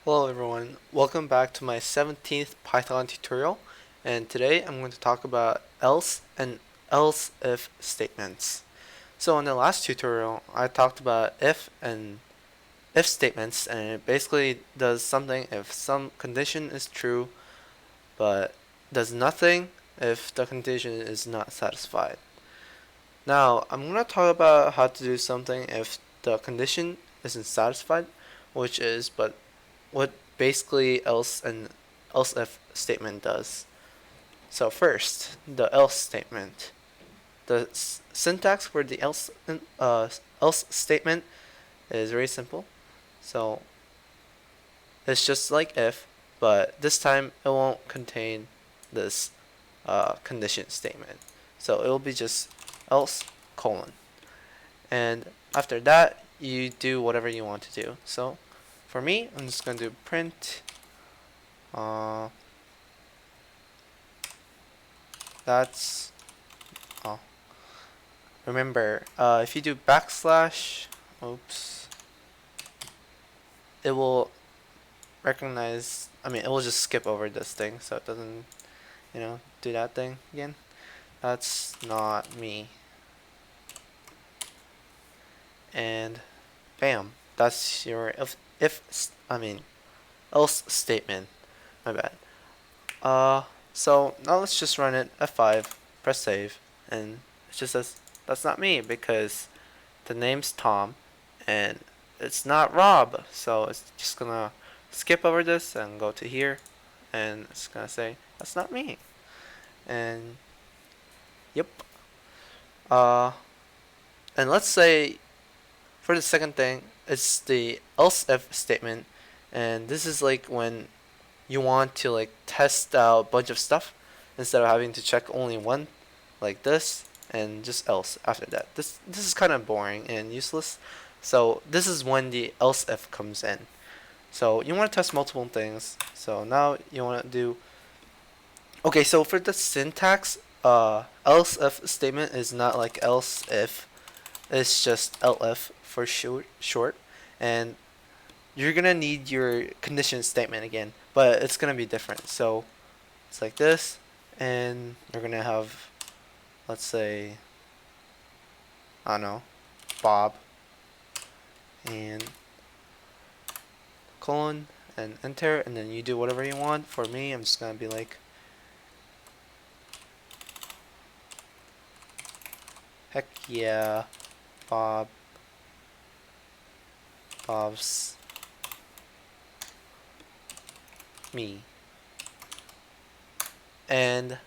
Hello everyone, welcome back to my 17th Python tutorial, and today I'm going to talk about else and else if statements. So in the last tutorial I talked about if and if statements, and it basically does something if some condition is true but does nothing if the condition is not satisfied. Now I'm going to talk about how to do something if the condition isn't satisfied, which is but what basically else and else if statement does. So first, the else statement. The syntax for the else statement is very simple. So it's just like if, but this time it won't contain this condition statement. So it will be just else colon, and after that you do whatever you want to do. So for me, I'm just going to print uh, that's oh remember, if you do backslash, oops, it will recognize, it will just skip over this thing so it doesn't, do that thing again. That's not me. And bam, that's your else statement. My bad. So now let's just run it F5, press save, and it just says that's not me because the name's Tom and it's not Rob. So it's just gonna skip over this and go to here, and it's gonna say that's not me. And yep. Uh, and let's say for the second thing, it's the else if statement, and this is like when you want to like test out a bunch of stuff instead of having to check only one, like this, and just else after that. This is kind of boring and useless. So this is when the else if comes in. So you want to test multiple things. So now you want to do. Okay, so for the syntax, else if statement is not like else if. It's just elif for short, and you're gonna need your condition statement again, but it's gonna be different. So it's like this, and you're gonna have, let's say, I don't know, Bob, and colon, and enter, and then you do whatever you want. For me, I'm just gonna be like, heck yeah, Bob's me. And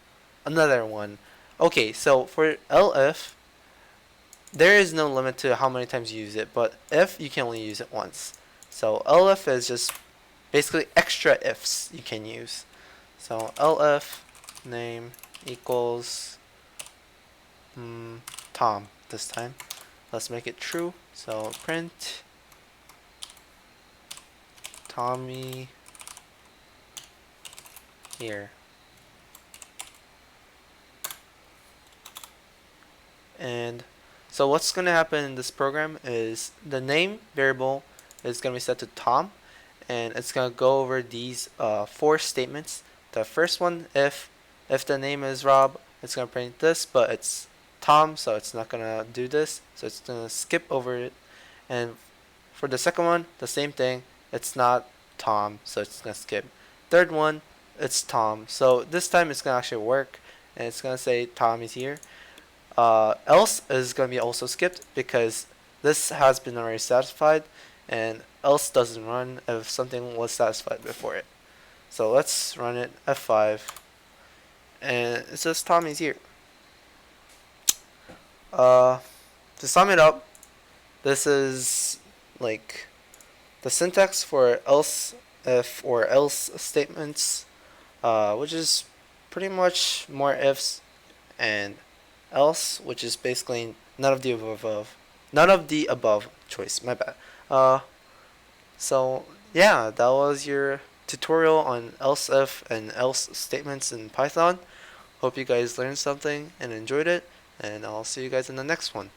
another one. Okay, so for elif, there is no limit to how many times you use it, but if, you can only use it once. So elif is just basically extra ifs you can use. So elif name equals Tom this time. Let's make it true. So print Tommy here. And so what's going to happen in this program is the name variable is going to be set to Tom, and it's going to go over these four statements. The first one, if the name is Rob, it's going to print this, but it's Tom, so it's not going to do this, so it's going to skip over it. And for the second one, the same thing, it's not Tom, so it's going to skip. Third one, it's Tom, so this time it's going to actually work, and it's going to say Tom is here. Else is going to be also skipped because this has been already satisfied, and else doesn't run if something was satisfied before it. So let's run it F5, and it says Tommy's here. To sum it up, this is like the syntax for else if or else statements, which is pretty much more ifs, and else, which is basically none of the above choice. My bad. So yeah, that was your tutorial on else if and else statements in Python. Hope you guys learned something and enjoyed it, and I'll see you guys in the next one.